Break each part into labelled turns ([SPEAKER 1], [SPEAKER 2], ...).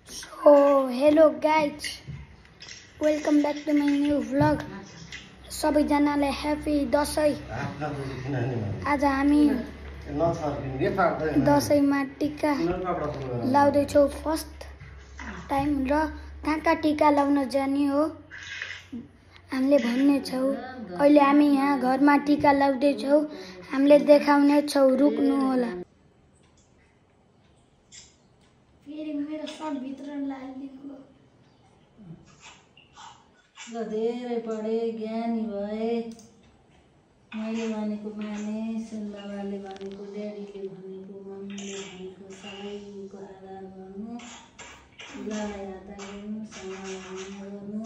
[SPEAKER 1] So hello guys, welcome back to my new vlog. सबैजनालाई happy Dashain. आज हामी दसैँमा टिका लाउँदैछौँ फर्स्ट टाइम र कहाँ टिका लाउन जाने हो हामीले भन्ने छौँ। अहिले हामी यहाँ घरमा टिका लाउँदैछौँ, हामीले देखाउने छौँ, रुक्नु होला। फेरि मेरो सर्ट भित्र लागिदिनु भयो।
[SPEAKER 2] धेरै पढे, ज्ञानी भए, मैले भनेको माने, सुनबाबाले भनेको, ड्याडीले भनेको, मम्मीले भनेको सबैको आदर गर्नु, ठुलालाई आदर गर्नु, सानालाई गर्नु।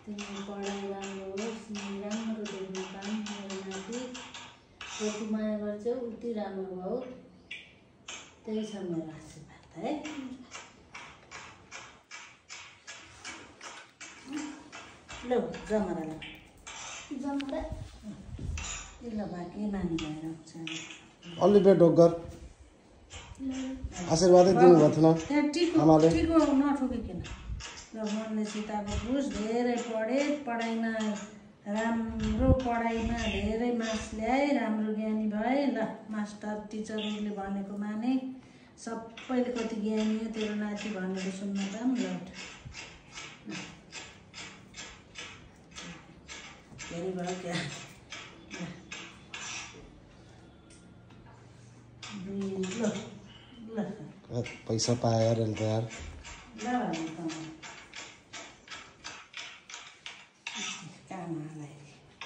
[SPEAKER 2] तिम्रो पढाइ राम्रो होस्, राम्रो देख्नु पाऊँ, मेरो नाति जति माया गर्छौ उति राम्रो भयो। त्यही छ मेरो आशीर्वाद है। लो जमरा ल बाँकी मानी भएर
[SPEAKER 3] अलि बेट डोगर आशीर्वादै दिनुभएको थिएन आमाले।
[SPEAKER 2] टिको नठोकिकन ल मनले सीताको बुझ धेरै पढे, पढाइमा राम्रो, पढाइमा धेरै मार्क्स ल्याए, राम्रो ज्ञानी भए। ल मास्टर टिचरहरूले भनेको माने, सबैले कति ज्ञानी हो तेरो नाति भनेको सुन्न पाऊँ। ल धेरै भयो क्या ल
[SPEAKER 3] पैसा पायो यार अहिले त यार।
[SPEAKER 2] ल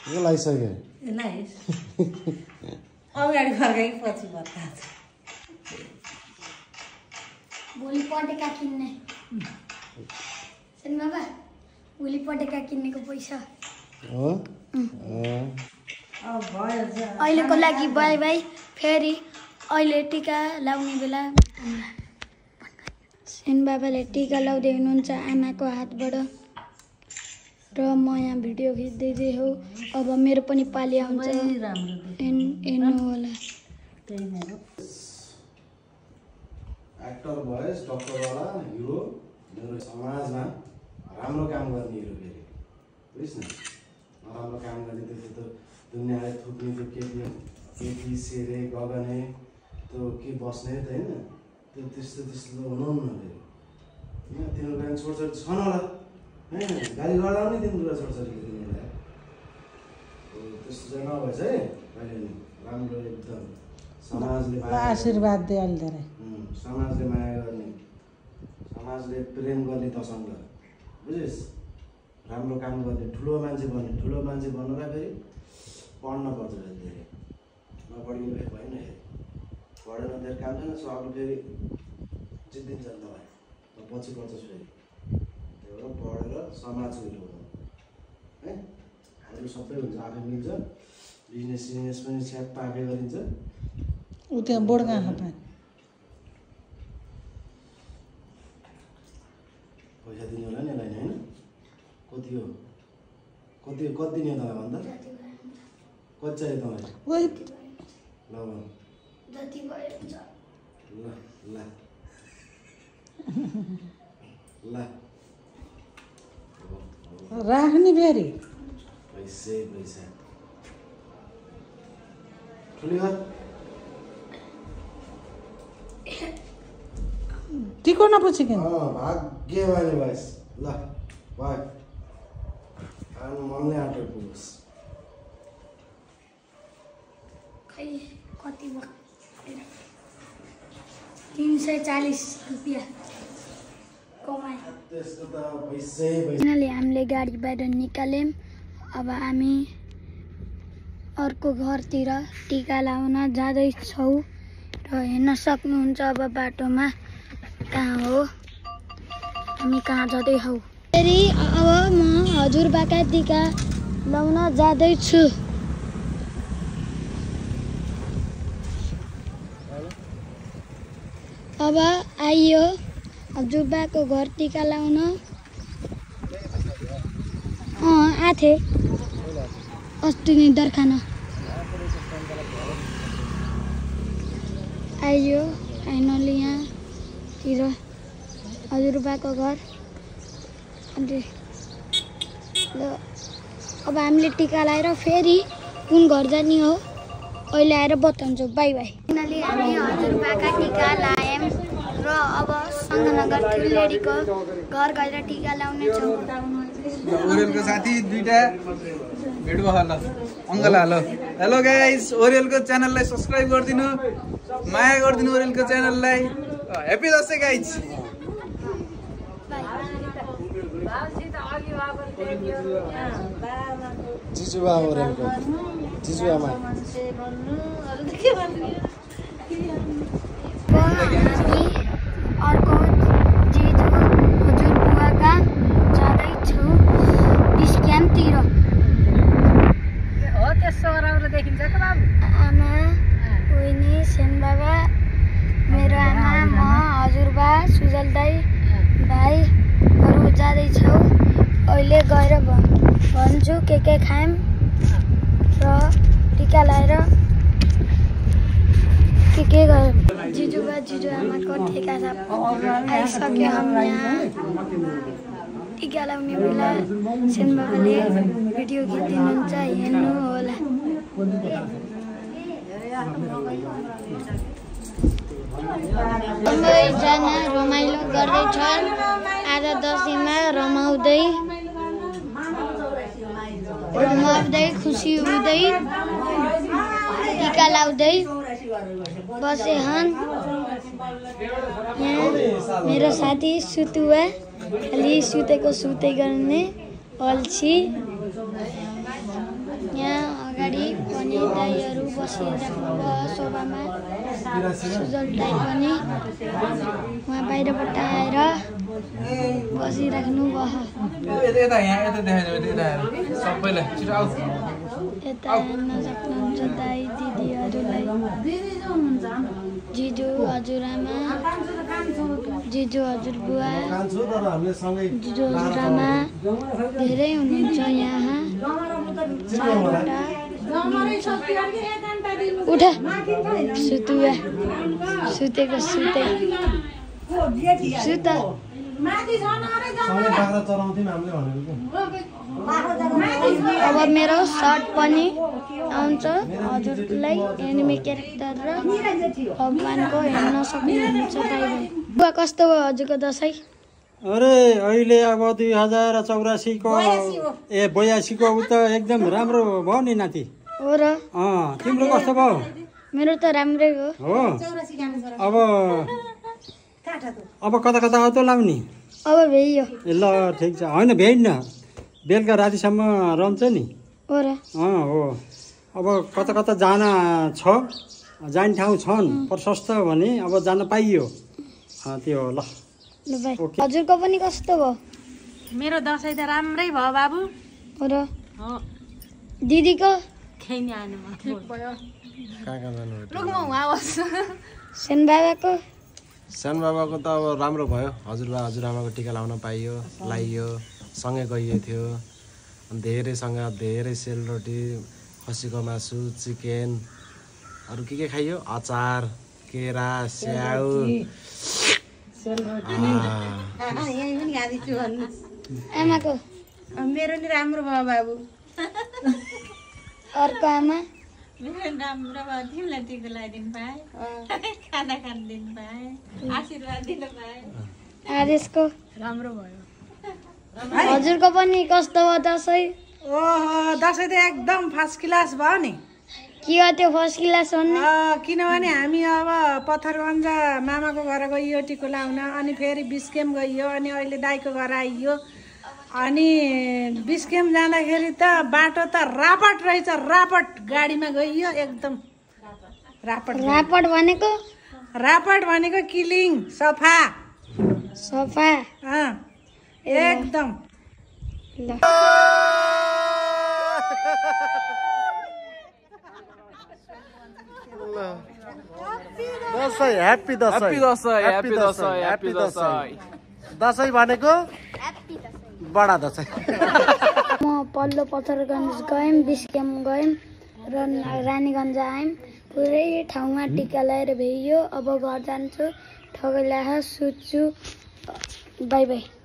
[SPEAKER 3] यो लागिसक्यो।
[SPEAKER 2] अगाडि फर्काइ पछि फर्का
[SPEAKER 1] भोलि पटेका किन्ने बाबा, भोलि पटेका किन्नेको पैसा अहिलेको लागि बाई बाई। फेरि अहिले टिका लाउने बेला सेन बाबाले टिका लाउँदै हुनुहुन्छ आमाको हातबाट र म यहाँ भिडियो खिच्दै हो। अब मेरो पनि पाली आउँछ, हेर्नु होला।
[SPEAKER 3] एक्टर भएस, डक्टरवाला, हिरो, मेरो समाजमा राम्रो काम गर्ने हिरो। फेरि बुझिस् न, नराम्रो काम गर्ने त्यो दुनियाँलाई थुक्ने त्यो केटी सेरे गगने त्यो के बस्ने त होइन, त्यो त्यस्तो हुनुहुन्न। फेरि होइन तिम्रो गाडी छोडछोडी छन् होला होइन, गाडी गर्दा पनि तिम्रो छोडछोडी तिमीलाई त्यस्तो चाहिँ नभएछ है कहिले नि। राम्रो एकदम समाजले
[SPEAKER 2] आशीर्वाद दे अलि धेरै,
[SPEAKER 3] समाजले माया गर्ने, समाजले प्रेम गर्ने तसँग बुझिस्। राम्रो काम गर्ने, ठुलो मान्छे बन्ने। ठुलो मान्छे बन्नलाई फेरि पढ्न पर्छ धेरै, नपढिने भए भएन। पढेन धेरै काम छैन, सक्नु फेरि जित्दिन्छ तपाईँ, पछि पर्छस् फेरि। त्यही भएर पढेर समाजको हिरो हुनु है। हाम्रो सबै हुन्छ, आफै मिल्छ, बिजनेस पनि स्याप आफै गरिन्छ।
[SPEAKER 2] ऊ त्यहाँ बोर्डमा
[SPEAKER 3] पैसा दिने होला नि यसलाई होइन। कति हो, कति दिने हो तपाईँलाई भन्दा? कति चाहियो तपाईँलाई? ल
[SPEAKER 1] जति भयो हुन्छ।
[SPEAKER 3] ल ल ल
[SPEAKER 2] राख्ने फेरि
[SPEAKER 3] पैसा ठुली घर
[SPEAKER 2] टिको नपुछिकन
[SPEAKER 3] भाग्यमानी भएस। ल भयो, खानु मनले आँटेर पुगोस्।
[SPEAKER 1] खै कति भयो? 340 रुपियाँ कमाए।
[SPEAKER 3] त्यसको त पैसै
[SPEAKER 1] यिनीहरूले हामीले गाडी बाहिर निकाल्यौँ। अब हामी अर्को घरतिर टिका लाउन जाँदैछौँ र हेर्न सक्नुहुन्छ अब बाटोमा कहाँ हो, हामी कहाँ जाँदैछौँ। फेरि अब म हजुरबाका टिका लाउन जाँदैछु। अब आइयो हजुरबाको घर टिका लाउन। आथे अस्ति नै दरखाना आइयो फाइनली यहाँतिर हजुरबाको घर। अनि अब हामीले टिका लगाएर फेरि कुन घर जाने हो अहिले आएर बताउँछु। By by. फाइनली हामी हजुरबाका टिका लायौँ र अब सङ्गनगर ठुलेडीको घर गएर टिका लाउने छौँ।
[SPEAKER 4] ओरियलको साथी दुईटा भेट भयो ल अङ्कल हालो। हेलो गाइस, ओरियलको च्यानललाई सब्स्क्राइब गरिदिनु, माया गरिदिनु ओरियलको च्यानललाई। Happy Dashain guys.
[SPEAKER 3] जिजुबा ओरेलको जिजुआमा
[SPEAKER 1] अर्को जिजु हजुरबुवाका जाँदैछौँ बिस्क्यामतिर।
[SPEAKER 2] हो त्यस्तो राम्रो देखिन्छ त बाबु।
[SPEAKER 1] आमा उहिनी सेनबाबा मेरो आमा म हजुरबा सुजल दाई भाइहरू जाँदैछौँ। अहिले गएर भन्छु के खायौँ र टिका लगाएर के गऱ्यौँ। जिजुबा जिजुआमाको टिका आइसक्यो। हामी यहाँ टिका लगाउने बेला सेनबाबाले भिडियो खिचिदिनुहुन्छ, हेर्नु होला। सबैजना रमाइलो गर्दैछन्। आज दसैँमा रमाउँदै खुसी हुँदै टिका लाउँदै बसे हन्। यहाँ मेरो साथी सुतुवा खालि सुतेको सुते गर्ने अल्छी। यहाँ अगाडि पनि दाईहरू बसिराख्नु भयो सोफामा। सुजल दाई पनि उहाँ बाहिरबाट आएर बसिराख्नु भयो। यता हेर्न सक्नुहुन्छ दाई दिदीहरूलाई। जिजु हजुरआमा, जिजु हजुरबुवा, जिजु हजुरआमा धेरै हुनुहुन्छ यहाँ। उठ सुतुवा सुतेको सुते सुत। अब मेरो सर्ट पनि आउँछ हजुरलाई एनिमे क्यारेक्टर र भगवानको हेर्न सक्नुहुन्छ। बुवा कस्तो भयो हजुरको दसैँ?
[SPEAKER 5] अरे अहिले अब 2084 को 82 को उ त एकदम राम्रो भयो नि नाति।
[SPEAKER 1] हो र?
[SPEAKER 5] तिम्रो कस्तो भयो?
[SPEAKER 1] मेरो त राम्रै हो।
[SPEAKER 5] अब कता कता आउट लाउने?
[SPEAKER 1] अब भ्याइयो।
[SPEAKER 5] ल ठिक छ। होइन भ्याइन्न, बेलुका रातिसम्म रहन्छ नि।
[SPEAKER 1] हो र?
[SPEAKER 5] हो। अब कता कता जान छ, जाने ठाउँ छन् प्रशस्त भने अब जान पाइयो। त्यो हो। ल
[SPEAKER 1] हजुरको पनि कस्तो भयो?
[SPEAKER 2] मेरो दसैँ त राम्रै भयो बाबु।
[SPEAKER 1] हो र? दिदीको? सेनबाबाको?
[SPEAKER 3] सेनबाबाको त अब राम्रो भयो। हजुरबा हजुरआमाको टिका लाउन पाइयो, लाइयो, सँगै गइयो थियो। धेरैसँग धेरै सेलरोटी, खसीको मासु, चिकन, अरू के खाइयो, अचार, केरा, स्याउ।
[SPEAKER 1] आमाको?
[SPEAKER 2] मेरो नि राम्रो भयो बाबु।
[SPEAKER 1] अर्को आमा?
[SPEAKER 6] मेरो राम्रो भयो। तिमीलाई टिका लगाइदिनु पाएँ, खाना खान दिनु पाएँ, आशीर्वाद दिनु पाएँ।
[SPEAKER 1] आदेशको?
[SPEAKER 2] राम्रो भयो।
[SPEAKER 1] हजुरको पनि कस्तो भयो दसैँ?
[SPEAKER 7] ओहो, दसैँ त एकदम फर्स्ट क्लास भयो नि।
[SPEAKER 1] के हो त्यो फर्स्ट क्लास भन्ने?
[SPEAKER 7] किनभने हामी अब पत्थरगञ्ज मामाको घर गइयो टिको लाउन, अनि फेरि बिस्केम गइयो, अनि अहिले दाईको घर आइयो। अनि बिस्केम जाँदाखेरि त बाटो त रापट रहेछ, रापट गाडीमा गइयो एकदम रापट।
[SPEAKER 1] रापट भनेको?
[SPEAKER 7] रापट भनेको किलिङ, सफा
[SPEAKER 1] सफा
[SPEAKER 7] एकदम।
[SPEAKER 3] Dashain happy Dashain happy Dashain happy Dashain. Dashain भनेको बडा दसैँ।
[SPEAKER 1] म पल्लो पत्थरगञ्ज गयौँ, बिस्केम गयौँ र रानीगञ्ज आयौँ। पुरै ठाउँमा टिका लगाएर भ्याइयो। अब घर जान्छु, ठगैलाहा सुत्छु। By by.